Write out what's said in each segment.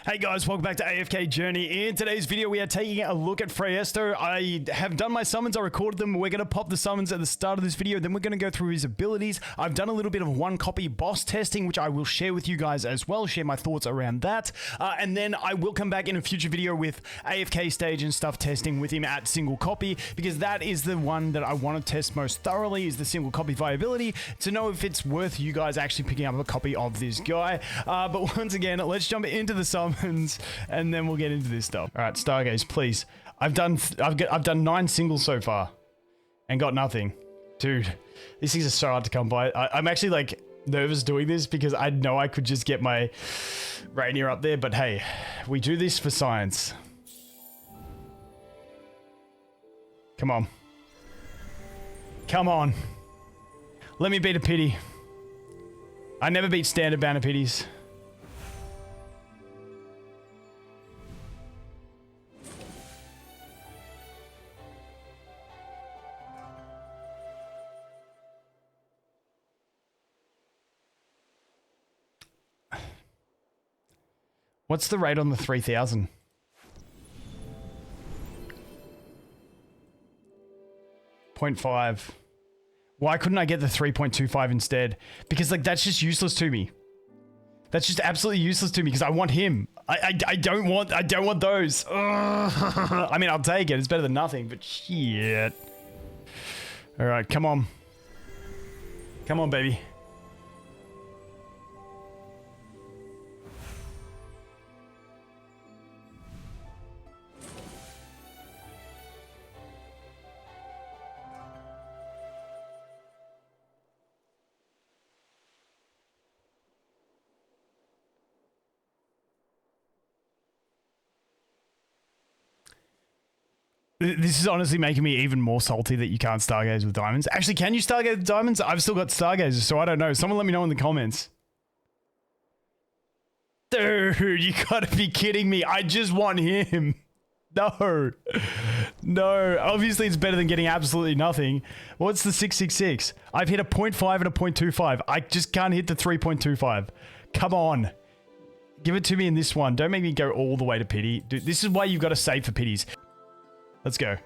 Hey guys, welcome back to AFK Journey. In today's video, we are taking a look at Phraesto. I have done my summons, I recorded them. We're going to pop the summons at the start of this video, then we're going to go through his abilities. I've done a little bit of one copy boss testing, which I will share with you guys as well, share my thoughts around that. And then I will come back in a future video with AFK stage and stuff testing with him at single copy, because that is the one that I want to test most thoroughly, is the single copy viability, to know if it's worth you guys actually picking up a copy of this guy. But once again, let's jump into the summons and then we'll get into this stuff. All right, Stargaze, please. I've done 9 singles so far and got nothing. Dude, these things are so hard to come by. I'm actually like nervous doing this because I know I could just get my Rainier up there, but hey, we do this for science. Come on. Come on. Let me beat a pity. I never beat standard banner pities. What's the rate on the 3000? .5. Why couldn't I get the 3.25 instead? Because like that's just useless to me. That's just absolutely useless to me because I want him. I don't want those. Ugh. I mean, I'll take it. It's better than nothing, but shit. All right, come on. Come on, baby. This is honestly making me even more salty that you can't Stargaze with diamonds. Actually, can you Stargaze with diamonds? I've still got Stargazers, so I don't know. Someone let me know in the comments. Dude, you gotta be kidding me. I just want him. No. No. Obviously, it's better than getting absolutely nothing. What's the 666? I've hit a 0.5 and a 0.25. I just can't hit the 3.25. Come on. Give it to me in this one. Don't make me go all the way to pity. Dude, this is why you've got to save for pities. Let's go.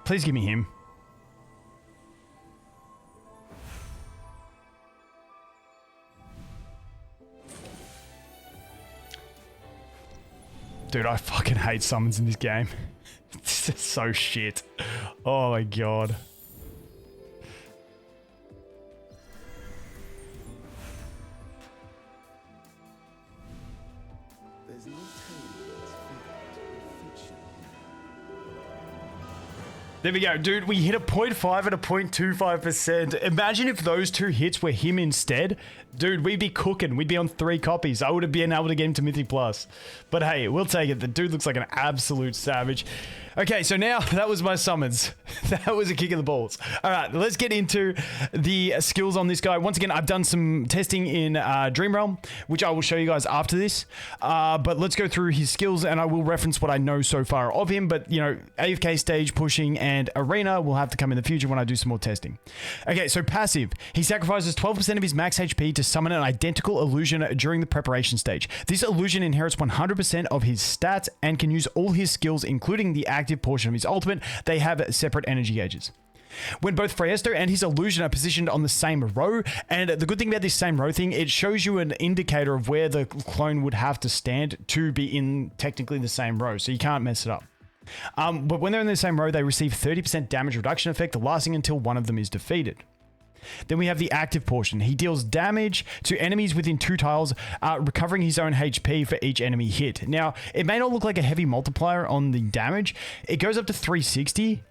Please give me him. Dude, I fucking hate summons in this game. This is so shit. Oh my god. There we go, dude. We hit a 0.5 and a 0.25%. Imagine if those two hits were him instead. Dude, we'd be cooking. We'd be on 3 copies. I would have been able to get him to Mythic Plus. But hey, we'll take it. The dude looks like an absolute savage. Okay, so now that was my summons. That was a kick in the balls. All right, let's get into the skills on this guy. Once again, I've done some testing in Dream Realm, which I will show you guys after this. But let's go through his skills, and I will reference what I know so far of him. But, you know, AFK stage, pushing, and arena will have to come in the future when I do some more testing. Okay, so passive. He sacrifices 12% of his max HP to summon an identical illusion during the preparation stage. This illusion inherits 100% of his stats and can use all his skills, including the active portion of his ultimate. They have separate energy gauges. When both Phraesto and his illusion are positioned on the same row, and the good thing about this same row thing, it shows you an indicator of where the clone would have to stand to be in technically the same row, so you can't mess it up. But when they're in the same row, they receive 30% damage reduction effect, lasting until one of them is defeated. Then we have the active portion. He deals damage to enemies within 2 tiles, recovering his own HP for each enemy hit. Now, it may not look like a heavy multiplier on the damage. It goes up to 360.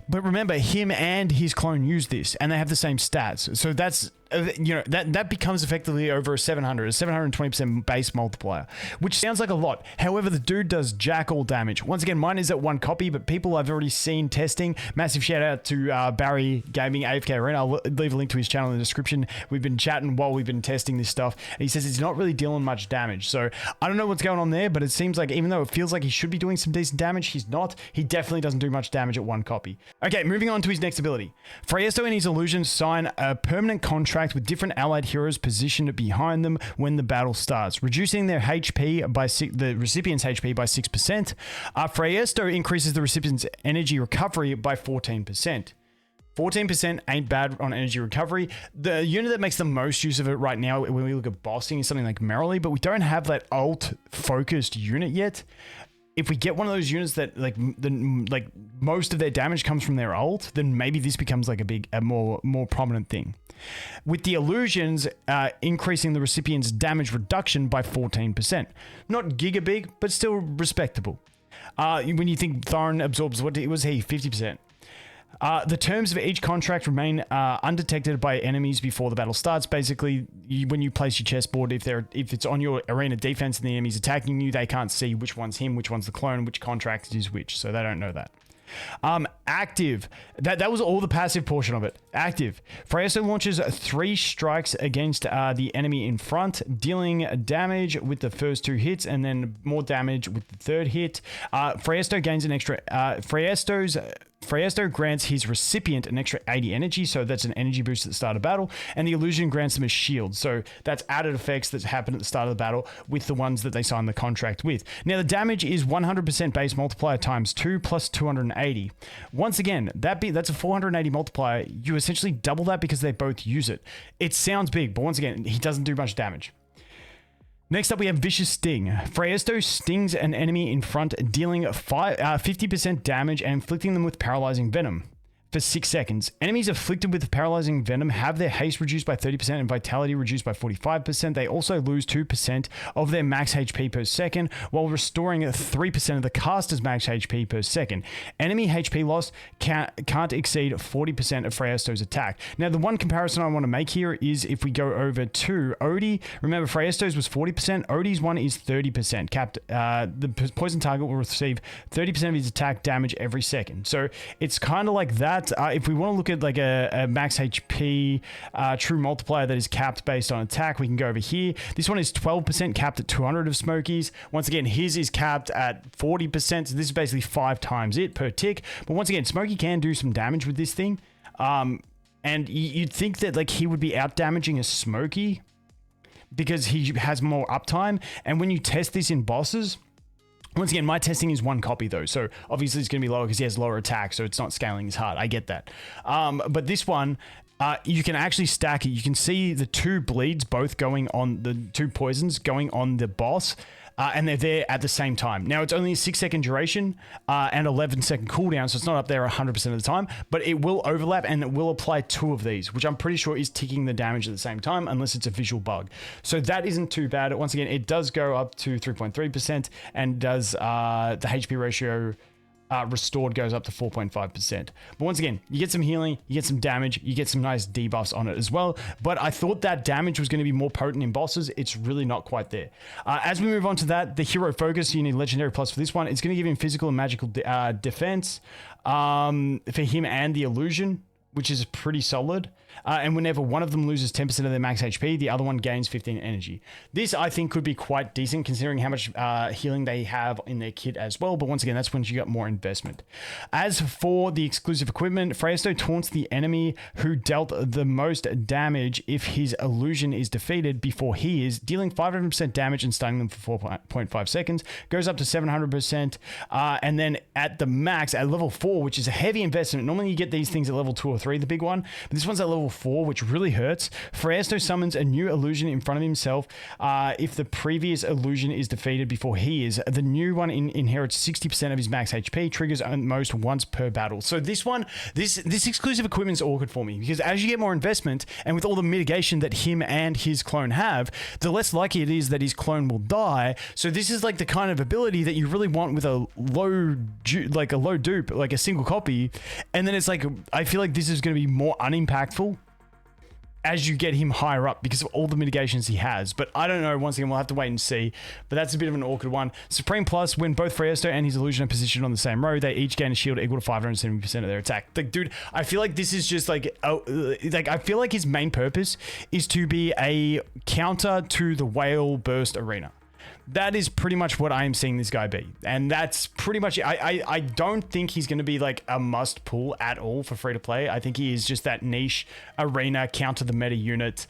But remember, him and his clone use this, and they have the same stats. So that's, you know, that becomes effectively over a 720% base multiplier, which sounds like a lot. However, the dude does jack all damage. Once again, mine is at 1 copy, but people I've already seen testing. Massive shout out to Barry Gaming AFK Arena. I'll leave a link to his channel in the description. We've been chatting while we've been testing this stuff, and he says he's not really dealing much damage. So I don't know what's going on there, but it seems like even though it feels like he should be doing some decent damage, he's not. He definitely doesn't do much damage at 1 copy. Okay, moving on to his next ability. Phraesto and his illusions sign a permanent contract contract with different allied heroes positioned behind them when the battle starts, reducing their HP by the recipient's HP by 6%. Phraesto increases the recipient's energy recovery by 14%. 14% ain't bad on energy recovery. The unit that makes the most use of it right now when we look at bossing is something like Merrily, but we don't have that ult-focused unit yet. If we get one of those units that like most of their damage comes from their ult, then maybe this becomes like a more prominent thing. With the illusions increasing the recipient's damage reduction by 14%. Not giga big, but still respectable. When you think Thorin absorbs, what was he? 50%. The terms of each contract remain undetected by enemies before the battle starts. Basically, when you place your chessboard, if it's on your arena defense and the enemy's attacking you, they can't see which one's him, which one's the clone, which contract is which, so they don't know that. Active. That was all the passive portion of it. Active. Fresto launches 3 strikes against the enemy in front, dealing damage with the first 2 hits and then more damage with the 3rd hit. Fresto gains an extra... Phraesto grants his recipient an extra 80 energy, so that's an energy boost at the start of battle, and the illusion grants them a shield, so that's added effects that happen at the start of the battle with the ones that they sign the contract with. Now the damage is 100% base multiplier times 2 plus 280. Once again, that's a 480 multiplier. You essentially double that because they both use it. It sounds big, but once again, he doesn't do much damage. Next up, we have Vicious Sting. Phraesto stings an enemy in front, dealing 50% damage and inflicting them with paralyzing venom for 6 seconds. Enemies afflicted with paralyzing venom have their haste reduced by 30% and vitality reduced by 45%. They also lose 2% of their max HP per second, while restoring 3% of the caster's max HP per second. Enemy HP loss can't exceed 40% of Phraesto's attack. Now, the one comparison I want to make here is if we go over to Odie. Remember, Phraesto's was 40%. Odie's one is 30%. Capped. The poison target will receive 30% of his attack damage every second. So it's kind of like that. If we want to look at like a max HP true multiplier that is capped based on attack, we can go over here. This one is 12% capped at 200 of Smokey's. Once again, his is capped at 40%, so this is basically 5 times it per tick. But once again, Smokey can do some damage with this thing. And you'd think that like he would be out damaging a Smokey because he has more uptime. And when you test this in bosses, once again, my testing is 1 copy though, so obviously it's going to be lower because he has lower attack, so it's not scaling as hard. I get that. But this one, you can actually stack it. You can see the 2 bleeds both going on, the 2 poisons going on the boss, and they're there at the same time. Now, it's only a 6-second duration and 11-second cooldown, so it's not up there 100% of the time, but it will overlap and it will apply 2 of these, which I'm pretty sure is ticking the damage at the same time, unless it's a visual bug. So that isn't too bad. Once again, it does go up to 3.3% and does the HP ratio restored goes up to 4.5%. But once again, you get some healing, you get some damage, you get some nice debuffs on it as well. But I thought that damage was going to be more potent in bosses. It's really not quite there. As we move on to that, the hero focus, you need legendary plus for this one. It's going to give him physical and magical defense for him and the illusion, which is pretty solid. And whenever one of them loses 10% of their max HP, the other one gains 15 energy. This, I think, could be quite decent considering how much healing they have in their kit as well. But once again, that's when you got more investment. As for the exclusive equipment, Fresto taunts the enemy who dealt the most damage if his illusion is defeated before he is, dealing 500% damage and stunning them for 4.5 seconds. Goes up to 700%. And then at the max, at level 4, which is a heavy investment. Normally you get these things at level 2 or 3, the big one. But this one's at level 4, which really hurts. Fresto summons a new illusion in front of himself if the previous illusion is defeated before he is. The new one inherits 60% of his max HP, triggers at most once per battle. So this one, this exclusive equipment is awkward for me because as you get more investment and with all the mitigation that him and his clone have, the less likely it is that his clone will die. So this is like the kind of ability that you really want with a low dupe, like a single copy. And then it's like, I feel like this is going to be more unimpactful as you get him higher up because of all the mitigations he has. But I don't know. Once again, we'll have to wait and see. But that's a bit of an awkward one. Supreme Plus, when both Fresto and his illusion are positioned on the same row, they each gain a shield equal to 570% of their attack. Like, dude, I feel like this is just like I feel like his main purpose is to be a counter to the Whale Burst Arena. That is pretty much what I am seeing this guy be. And that's pretty much it. I don't think he's going to be like a must pull at all for free to play. I think he is just that niche arena, counter the meta unit,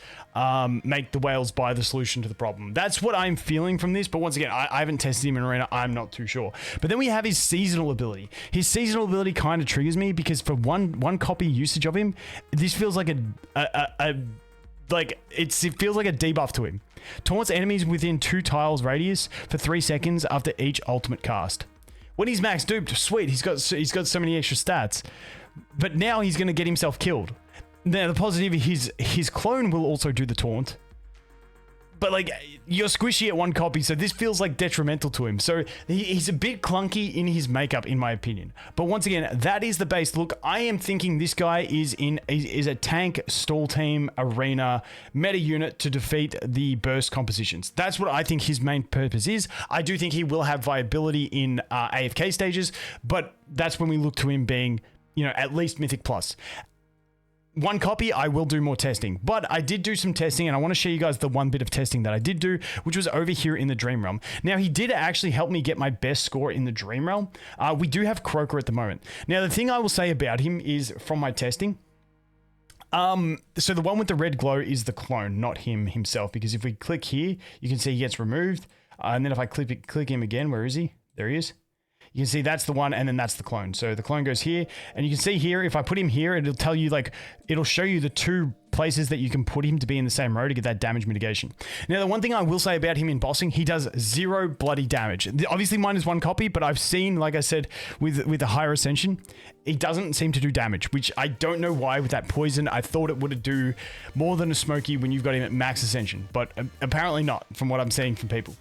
make the whales buy the solution to the problem. That's what I'm feeling from this. But once again, I haven't tested him in arena. I'm not too sure. But then we have his seasonal ability. His seasonal ability kind of triggers me because for one copy usage of him, this feels like it feels like a debuff to him. Taunts enemies within 2 tiles radius for 3 seconds after each ultimate cast. When he's max duped, sweet, he's got so many extra stats. But now he's going to get himself killed. Now the positive, his clone will also do the taunt. But like, you're squishy at 1 copy, so this feels like detrimental to him. So he's a bit clunky in his makeup, in my opinion. But once again, that is the base. Look, I am thinking this guy is a tank, stall team, arena, meta unit to defeat the burst compositions. That's what I think his main purpose is. I do think he will have viability in AFK stages, but that's when we look to him being, you know, at least Mythic Plus. 1 copy, I will do more testing, but I did do some testing and I want to show you guys the one bit of testing that I did do, which was over here in the Dream Realm. Now, he did actually help me get my best score in the Dream Realm. We do have Croaker at the moment. Now, the thing I will say about him is from my testing, so the one with the red glow is the clone, not him himself, because if we click here, you can see he gets removed. And then if I click him again, where is he? There he is. You can see that's the one, and then that's the clone. So the clone goes here, and you can see here, if I put him here, it'll tell you, like, it'll show you the 2 places that you can put him to be in the same row to get that damage mitigation. Now, the one thing I will say about him in bossing, he does 0 bloody damage. Obviously, mine is 1 copy, but I've seen, like I said, with the higher ascension, he doesn't seem to do damage, which I don't know why with that poison. I thought it would do more than a smoky when you've got him at max ascension, but apparently not, from what I'm seeing from people.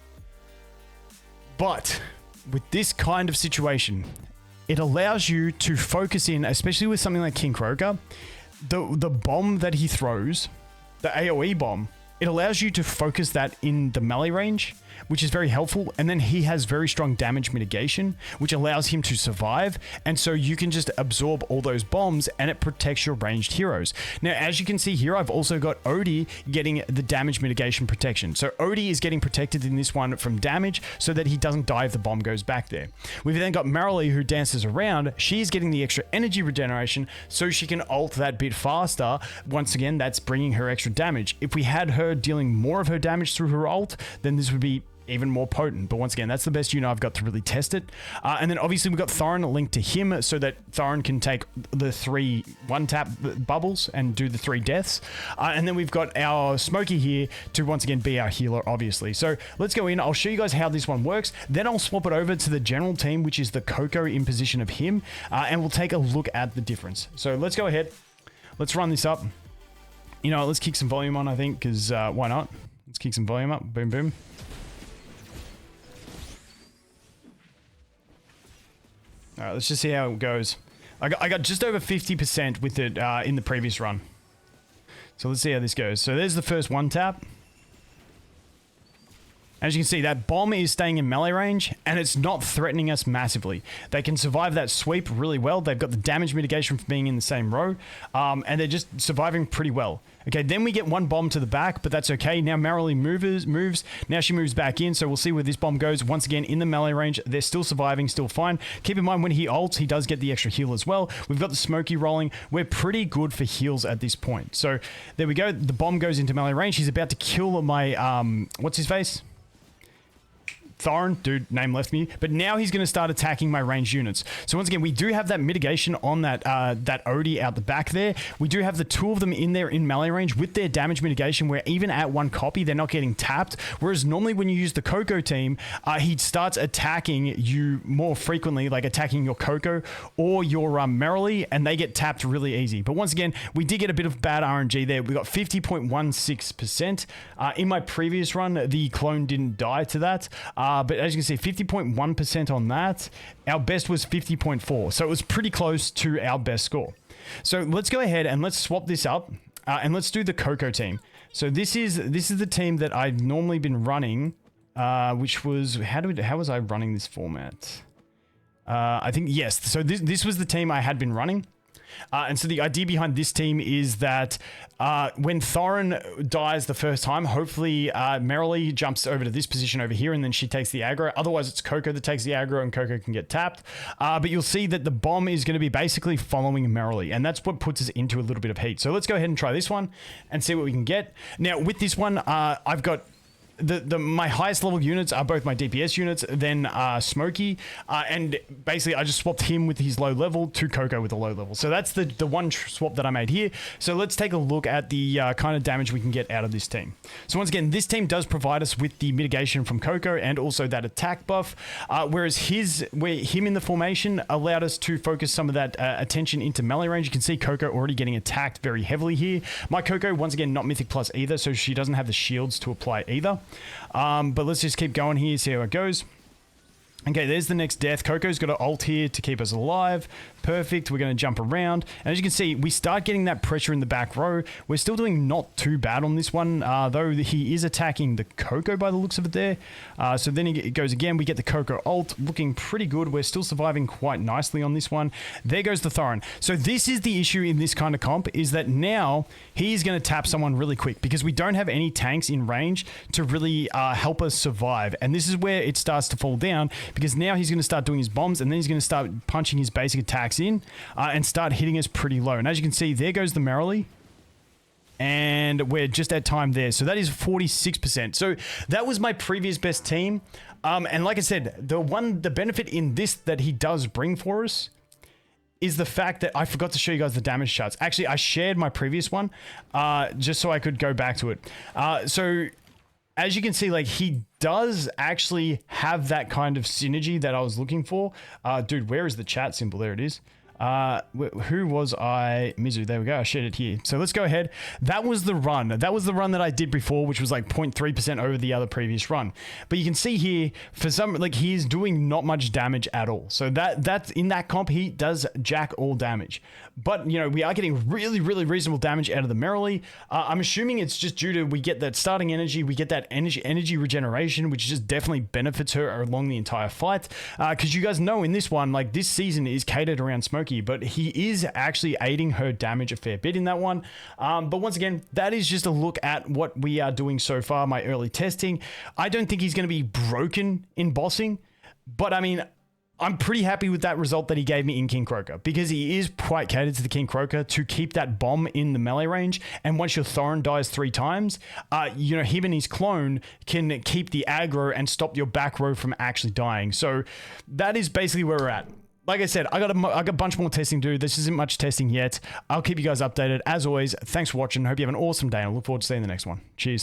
But with this kind of situation, it allows you to focus in, especially with something like King Croaker, the bomb that he throws, the AoE bomb, it allows you to focus that in the melee range, which is very helpful. And then he has very strong damage mitigation, which allows him to survive. And so you can just absorb all those bombs and it protects your ranged heroes. Now, as you can see here, I've also got Odie getting the damage mitigation protection. So Odie is getting protected in this one from damage so that he doesn't die if the bomb goes back there. We've then got Marilee, who dances around. She's getting the extra energy regeneration so she can ult that bit faster. Once again, that's bringing her extra damage. If we had her dealing more of her damage through her ult, then this would be even more potent. But once again, that's the best unit I've got to really test it. And then obviously we've got Thorin linked to him so that Thorin can take the 3 1-tap bubbles and do the 3 deaths. And then we've got our Smokey here to once again be our healer, obviously. So let's go in. I'll show you guys how this one works. Then I'll swap it over to the general team, which is the Coco in position of him. And we'll take a look at the difference. So let's go ahead. Let's run this up. You know, let's kick some volume on, I think, because why not? Let's kick some volume up. Boom, boom. All right, let's just see how it goes. I got just over 50% with it in the previous run. So let's see how this goes. So there's the first 1-tap. As you can see, that bomb is staying in melee range, and it's not threatening us massively. They can survive that sweep really well. They've got the damage mitigation from being in the same row, and they're just surviving pretty well. Okay, then we get 1 bomb to the back, but that's okay. Now Marilee moves. Now she moves back in, so we'll see where this bomb goes. Once again, in the melee range, they're still surviving, still fine. Keep in mind, when he ults, he does get the extra heal as well. We've got the Smokey rolling. We're pretty good for heals at this point. So there we go. The bomb goes into melee range. He's about to kill my, what's his face? Thorin, dude, name left me, but now he's going to start attacking my ranged units. So once again, we do have that mitigation on that that Odie out the back there. We do have the 2 of them in there in melee range with their damage mitigation, where even at 1 copy, they're not getting tapped. Whereas normally when you use the Coco team, he starts attacking you more frequently, like attacking your Coco or your Marilee, and they get tapped really easy. But once again, we did get a bit of bad RNG there. We got 50.16%. In my previous run, the clone didn't die to that. But as you can see, 50.1% on that. Our best was 50.4. So it was pretty close to our best score. So let's go ahead and let's swap this up. And let's do the Coco team. So this is the team that I've normally been running, which was, how was I running this format? I think, yes. So this was the team I had been running. And so the idea behind this team is that when Thorin dies the first time, hopefully Merrily jumps over to this position over here and then she takes the aggro. Otherwise, it's Coco that takes the aggro and Coco can get tapped. But you'll see that the bomb is going to be basically following Merrily, and that's what puts us into a little bit of heat. So let's go ahead and try this one and see what we can get. Now, with this one, I've got my highest level units are both my DPS units, then Smokey, and basically I just swapped him with his low level to Coco with a low level. So that's the one swap that I made here. So let's take a look at the kind of damage we can get out of this team. So once again, this team does provide us with the mitigation from Coco and also that attack buff, whereas him in the formation allowed us to focus some of that attention into melee range. You can see Coco already getting attacked very heavily here. My Coco, once again, not Mythic Plus either, so she doesn't have the shields to apply either. But let's just keep going here, see how it goes. Okay, there's the next death. Coco's got an ult here to keep us alive. Perfect. We're going to jump around. And as you can see, we start getting that pressure in the back row. We're still doing not too bad on this one, though he is attacking the Coco by the looks of it there. So then it goes again. We get the Coco ult looking pretty good. We're still surviving quite nicely on this one. There goes the Thorin. So this is the issue in this kind of comp, is that now he's going to tap someone really quick because we don't have any tanks in range to really help us survive. And this is where it starts to fall down, because now he's going to start doing his bombs and then he's going to start punching his basic attacks in and start hitting us pretty low. And as you can see, there goes the Merrily. And we're just at time there. So that is 46%. So that was my previous best team. And like I said, the benefit in this that he does bring for us is the fact that I forgot to show you guys the damage charts. Actually, I shared my previous one just so I could go back to it. So as you can see, like, he does actually have that kind of synergy that I was looking for. Dude, where is the chat symbol? There it is. Who was I? Mizu, there we go. I shared it here. So let's go ahead. That was the run. That was the run that I did before, which was like 0.3% over the other previous run. But you can see here, for some, like, he's doing not much damage at all. So that's in that comp, he does jack all damage. But, you know, we are getting really, really reasonable damage out of the Merrily. I'm assuming it's just due to we get that starting energy, we get that energy regeneration, which just definitely benefits her along the entire fight. Because you guys know in this one, like, this season is catered around Smokey, but he is actually aiding her damage a fair bit in that one. But once again, that is just a look at what we are doing so far, my early testing. I don't think he's going to be broken in bossing, but I mean, I'm pretty happy with that result that he gave me in King Croker, because he is quite catered to the King Croker to keep that bomb in the melee range. And once your Thorin dies 3 times, you know, him and his clone can keep the aggro and stop your back row from actually dying. So that is basically where we're at. Like I said, I got a bunch more testing to do. This isn't much testing yet. I'll keep you guys updated. As always, thanks for watching. Hope you have an awesome day, and I look forward to seeing the next one. Cheers.